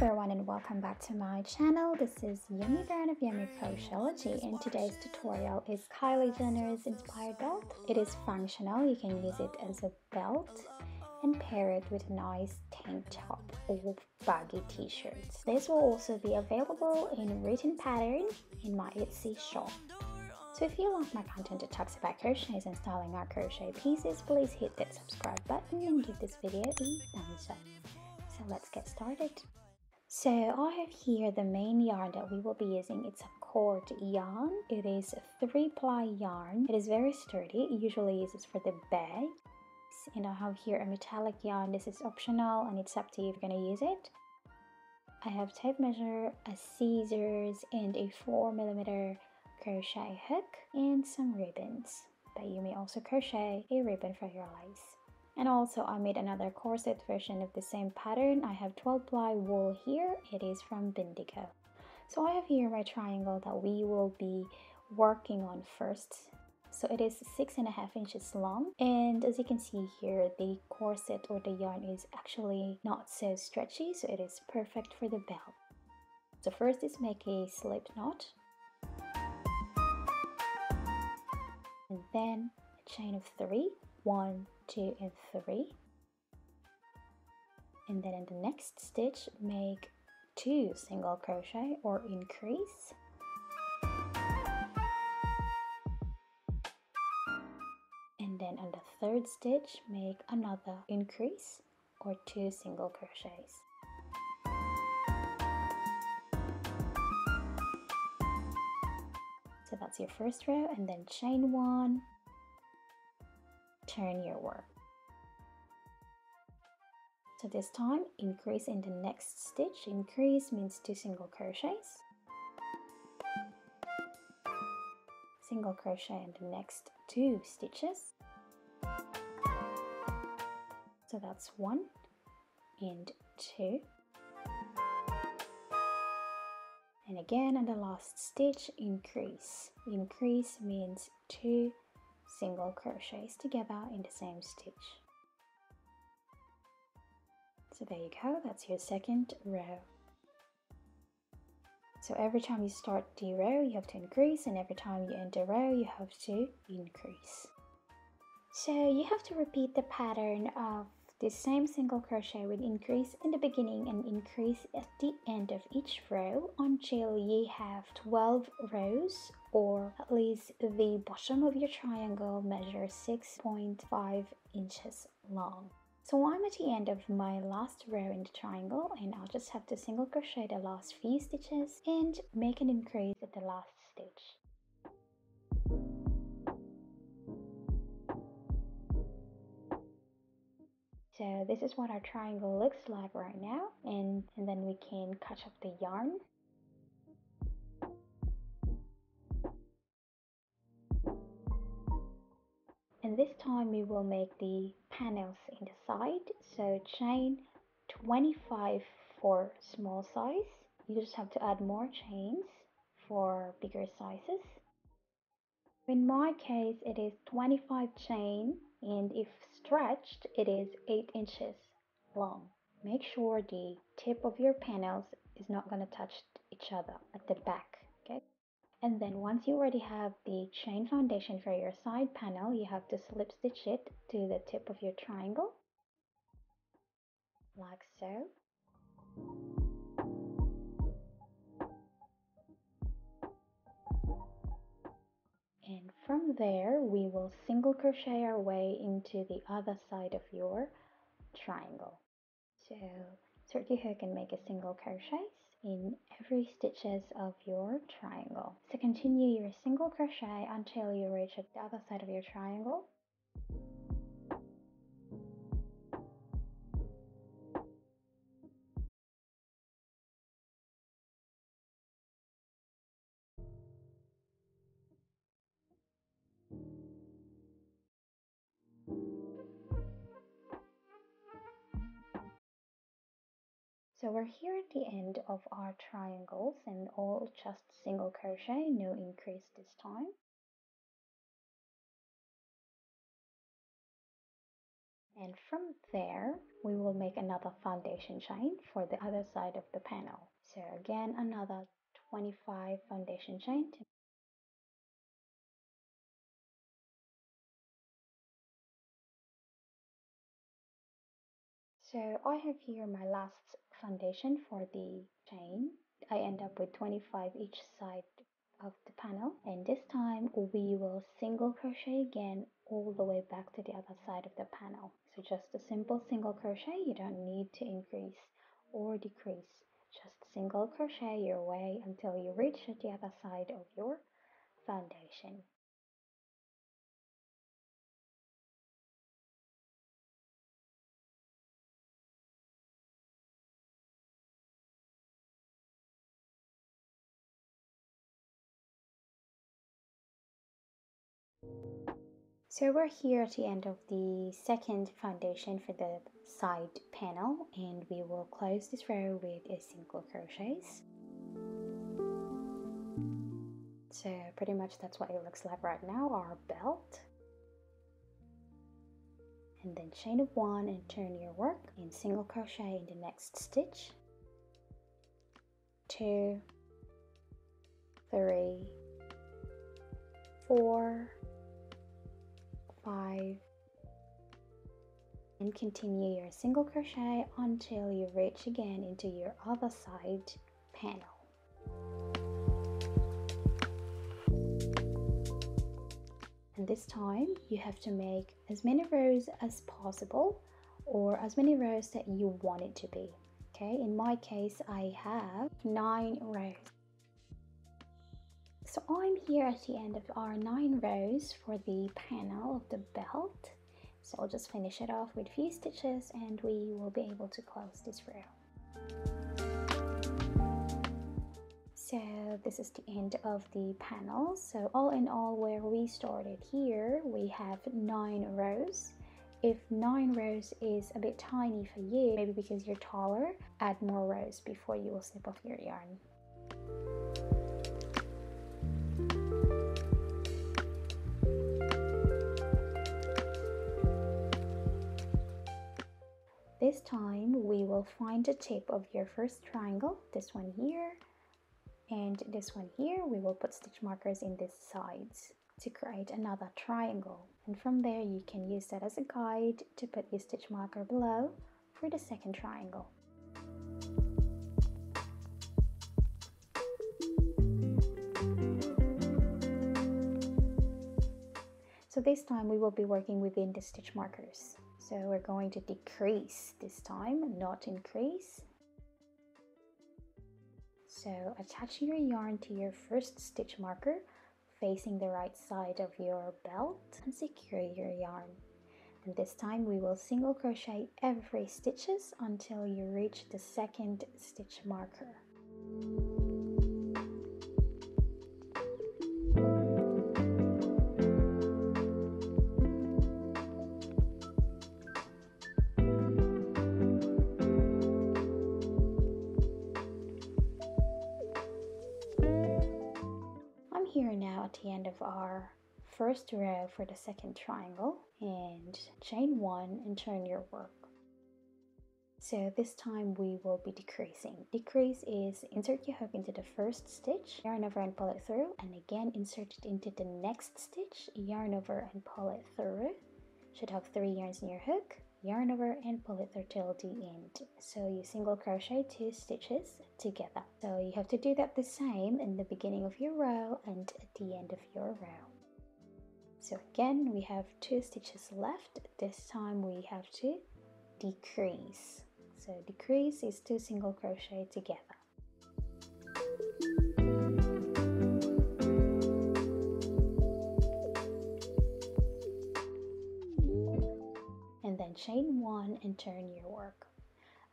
everyone and welcome back to my channel. This is Yummy Brown of Yommycrochetlogy and today's tutorial is Kylie Jenner's inspired belt. It is functional. You can use it as a belt and pair it with a nice tank top or baggy t-shirts. This will also be available in written pattern in my Etsy shop. So if you like my content that talks about crochets and styling our crochet pieces, please hit that subscribe button and give this video a thumbs up. So let's get started. So I have here the main yarn that we will be using. It's a cord yarn. It is a 3-ply yarn. It is very sturdy. It usually uses for the bags. And I have here a metallic yarn. This is optional and it's up to you if you're going to use it. I have tape measure, a scissors, and a 4mm crochet hook and some ribbons. But you may also crochet a ribbon for your lace. And also I made another corset version of the same pattern. I have 12-ply wool here. It is from Bindigo. So I have here my triangle that we will be working on first. So it is 6.5 inches long, and as you can see here, the corset or the yarn is actually not so stretchy, so it is perfect for the belt. So first is make a slip knot, and then a chain of 3, 1, 2 and 3, and then in the next stitch make 2 single crochet or increase, and then on the third stitch make another increase or 2 single crochets. So that's your first row, and then chain 1, turn your work. So this time increase in the next stitch. Increase means 2 single crochets, single crochet in the next 2 stitches. So that's 1 and 2, and again on the last stitch increase. Increase means 2 single crochets together in the same stitch. So there you go, that's your second row. So every time you start the row you have to increase, and every time you end the row you have to increase. So you have to repeat the pattern of the same single crochet with increase in the beginning and increase at the end of each row until you have 12 rows, or at least the bottom of your triangle measures 6.5 inches long. So I'm at the end of my last row in the triangle, and I'll just have to single crochet the last few stitches and make an increase at the last stitch. So this is what our triangle looks like right now, and then we can cut up the yarn. And this time we will make the panels in the side. So chain 25 for small size. You just have to add more chains for bigger sizes. In my case it is 25 chain, and if stretched it is 8 inches long. Make sure the tip of your panels is not going to touch each other at the back, okay? And then once you already have the chain foundation for your side panel, you have to slip stitch it to the tip of your triangle, like so. And from there we will single crochet our way into the other side of your triangle. So insert your hook and make a single crochet in every stitches of your triangle. So continue your single crochet until you reach at the other side of your triangle. So we're here at the end of our triangles, and all just single crochet, no increase this time. And from there, we will make another foundation chain for the other side of the panel. So again, another 25 foundation chain. So I have here my last foundation for the chain. I end up with 25 each side of the panel, and this time we will single crochet again all the way back to the other side of the panel. So just a simple single crochet, you don't need to increase or decrease, just single crochet your way until you reach the other side of your foundation. So we're here at the end of the second foundation for the side panel, and we will close this row with a single crochets. So pretty much that's what it looks like right now, our belt. And then chain of one and turn your work in single crochet in the next stitch. 2, 3, 4, 5, and continue your single crochet until you reach again into your other side panel. And this time you have to make as many rows as possible, or as many rows that you want it to be. Okay, in my case I have 9 rows. So I'm here at the end of our 9 rows for the panel of the belt. So I'll just finish it off with a few stitches and we will be able to close this row. So this is the end of the panel. So all in all, where we started here, we have 9 rows. If 9 rows is a bit tiny for you, maybe because you're taller, add more rows before you will snip off your yarn. This time we will find the tip of your first triangle, this one here, and this one here. We will put stitch markers in these sides to create another triangle, and from there you can use that as a guide to put your stitch marker below for the second triangle. So this time we will be working within the stitch markers. So we're going to decrease this time, not increase. So attach your yarn to your first stitch marker facing the right side of your belt and secure your yarn. And this time we will single crochet every stitches until you reach the second stitch marker. Here now at the end of our first row for the second triangle, and chain 1 and turn your work. So this time we will be decreasing. Decrease is insert your hook into the first stitch, yarn over and pull it through, and again insert it into the next stitch, yarn over and pull it through. Should have 3 yarns in your hook, yarn over and pull it through till the end. So you single crochet 2 stitches together. So you have to do that the same in the beginning of your row and at the end of your row. So again, we have 2 stitches left. This time we have to decrease. So decrease is 2 single crochet together. And then chain 1 and turn your work.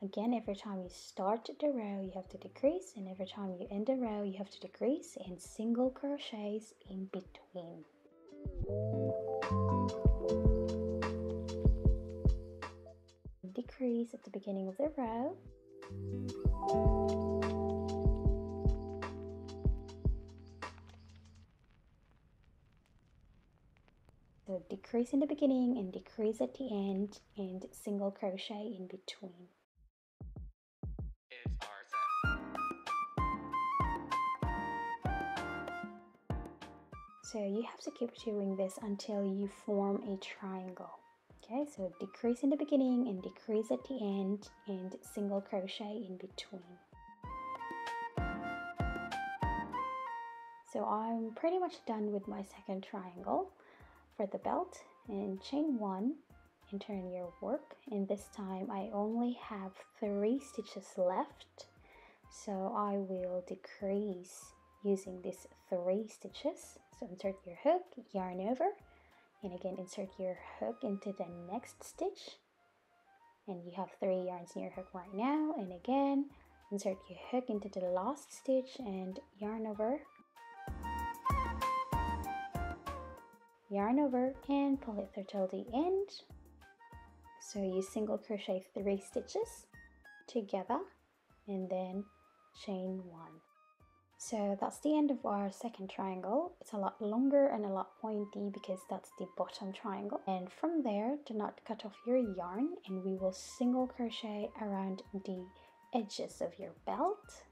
Again, every time you start the row you have to decrease, and every time you end the row you have to decrease and single crochets in between. Decrease at the beginning of the row. So So decrease in the beginning and decrease at the end, and single crochet in between. It's our set. So you have to keep doing this until you form a triangle. Okay, so decrease in the beginning and decrease at the end, and single crochet in between. So I'm pretty much done with my second triangle for the belt, and chain 1 and turn your work, and this time I only have 3 stitches left, so I will decrease using these 3 stitches. So insert your hook, yarn over, and again insert your hook into the next stitch, and you have 3 yarns in your hook right now, and again insert your hook into the last stitch and yarn over, and pull it through till the end. So you single crochet 3 stitches together and then chain 1. So that's the end of our second triangle. It's a lot longer and a lot pointy because that's the bottom triangle. And from there, do not cut off your yarn, and we will single crochet around the edges of your belt.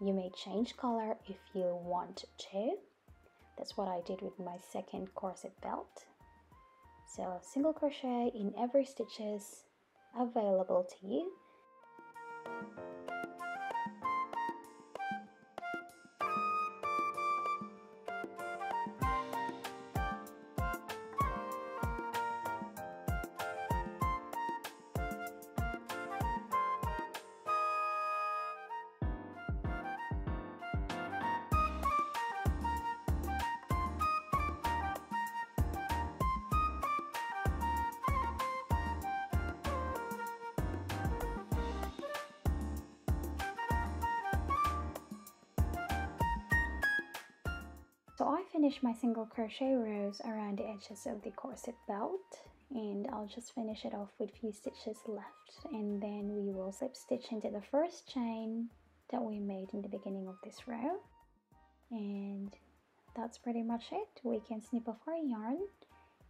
You may change color if you want to. That's what I did with my second corset belt. So single crochet in every stitches available to you. So I finished my single crochet rows around the edges of the corset belt, and I'll just finish it off with few stitches left, and then we will slip stitch into the first chain that we made in the beginning of this row, and that's pretty much it. We can snip off our yarn,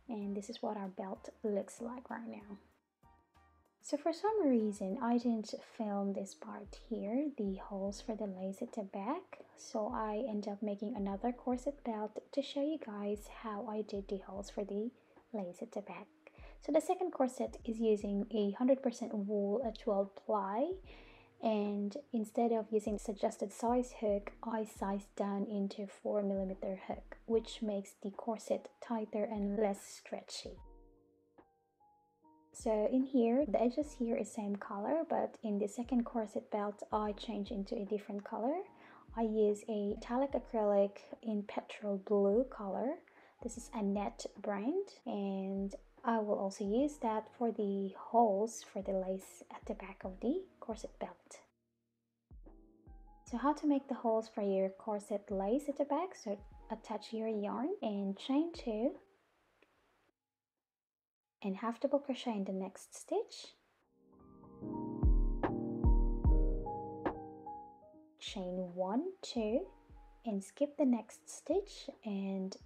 and this is what our belt looks like right now. So for some reason I didn't film this part here, the holes for the lace at the back, so I end up making another corset belt to show you guys how I did the holes for the lace at the back. So the second corset is using a 100% wool at 12 ply, and instead of using suggested size hook, I sized down into 4mm hook, which makes the corset tighter and less stretchy. So in here, the edges here is same color, but in the second corset belt, I change into a different color. I use a metallic acrylic in petrol blue color. This is a net brand, and I will also use that for the holes for the lace at the back of the corset belt. So how to make the holes for your corset lace at the back? So attach your yarn and chain 2. And half double crochet in the next stitch, chain 1, 2, and skip the next stitch and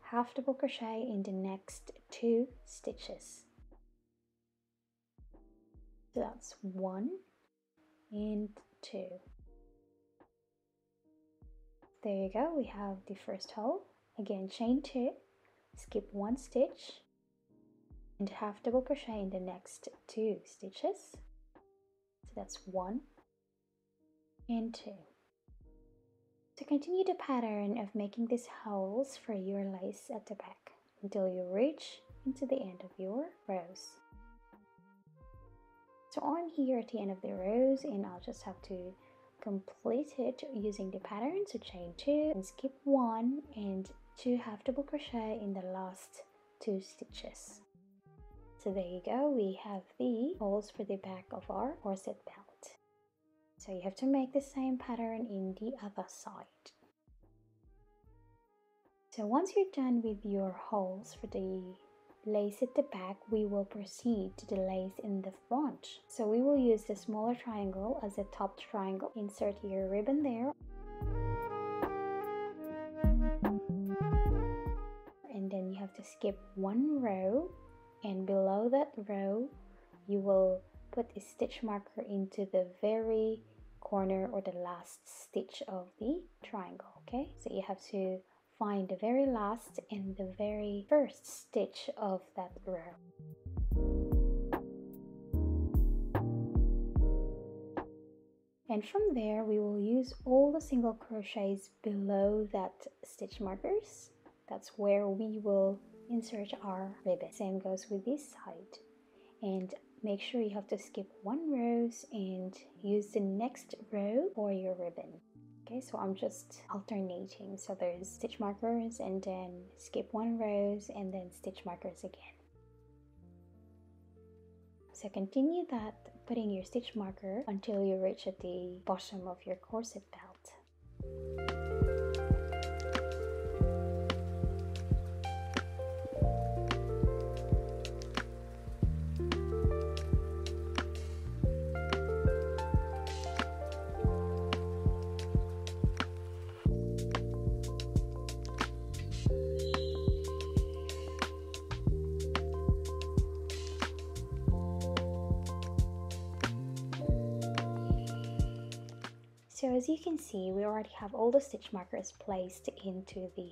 half double crochet in the next 2 stitches. So that's 1 and 2. There you go, we have the first hole. Again, chain 2, skip 1 stitch, and half double crochet in the next 2 stitches. So that's 1 and 2. So continue the pattern of making these holes for your lace at the back until you reach into the end of your rows. So I'm here at the end of the rows, and I'll just have to complete it using the pattern. So chain 2 and skip 1 and 2 half double crochet in the last 2 stitches. So there you go, we have the holes for the back of our corset belt. So you have to make the same pattern in the other side. So once you're done with your holes for the lace at the back, we will proceed to the lace in the front. So we will use the smaller triangle as a top triangle. Insert your ribbon there. And then you have to skip one row, and below that row you will put a stitch marker into the very corner or the last stitch of the triangle. Okay, so you have to find the very last and the very first stitch of that row. And from there we will use all the single crochets below that stitch markers. That's where we will insert our ribbon. Same goes with this side. And make sure you have to skip one row and use the next row for your ribbon. Okay, so I'm just alternating. So there's stitch markers and then skip one row and then stitch markers again. So continue that, putting your stitch marker until you reach at the bottom of your corset belt. So as you can see, we already have all the stitch markers placed into the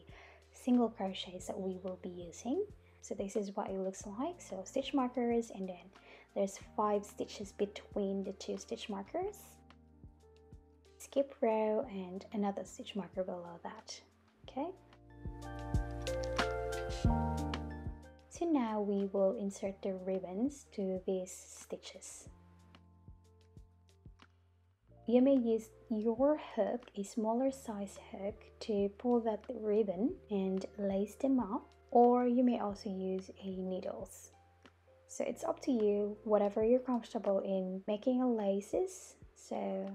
single crochets that we will be using. So this is what it looks like. So stitch markers, and then there's 5 stitches between the 2 stitch markers. Skip row and another stitch marker below that. Okay. So now we will insert the ribbons to these stitches. You may use your hook, a smaller size hook, to pull that ribbon and lace them up, or you may also use a needles. So it's up to you, whatever you're comfortable in making a laces. So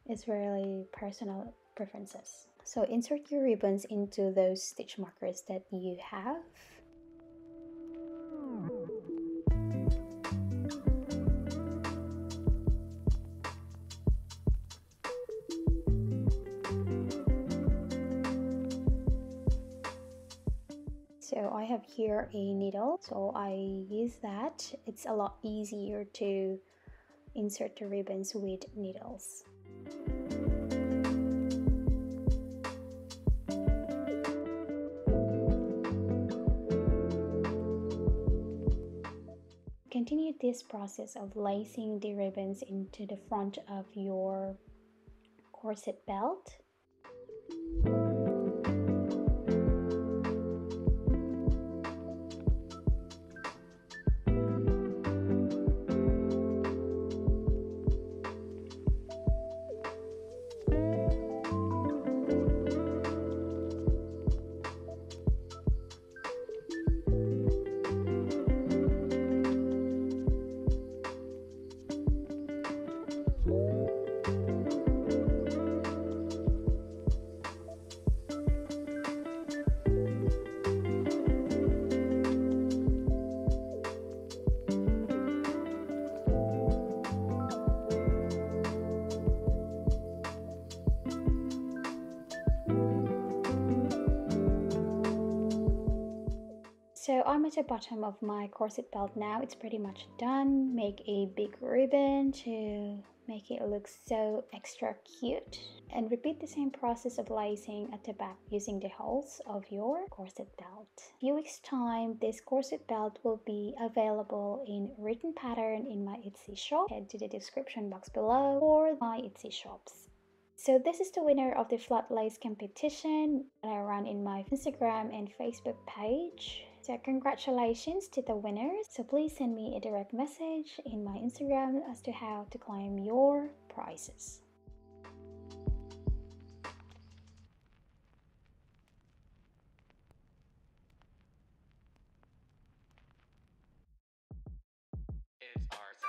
it's really personal preferences. So insert your ribbons into those stitch markers that you have. So I have here a needle, so I use that. It's a lot easier to insert the ribbons with needles. Continue this process of lacing the ribbons into the front of your corset belt. So I'm at the bottom of my corset belt now. It's pretty much done. Make a big ribbon to make it look so extra cute, and repeat the same process of lacing at the back using the holes of your corset belt. In a few weeks time, this corset belt will be available in written pattern in my Etsy shop. Head to the description box below for my Etsy shops. So this is the winner of the flat lace competition that I run in my Instagram and Facebook page. So congratulations to the winners. So please send me a direct message in my Instagram as to how to claim your prizes. It's our set.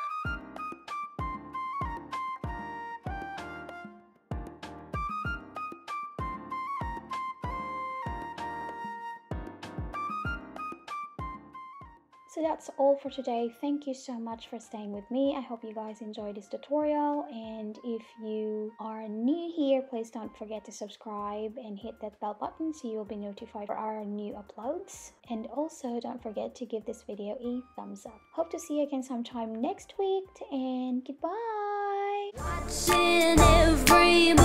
So that's all for today. Thank you so much for staying with me. I hope you guys enjoyed this tutorial, and if you are new here, please don't forget to subscribe and hit that bell button so you'll be notified for our new uploads. And also don't forget to give this video a thumbs up. Hope to see you again sometime next week, and goodbye. Watching every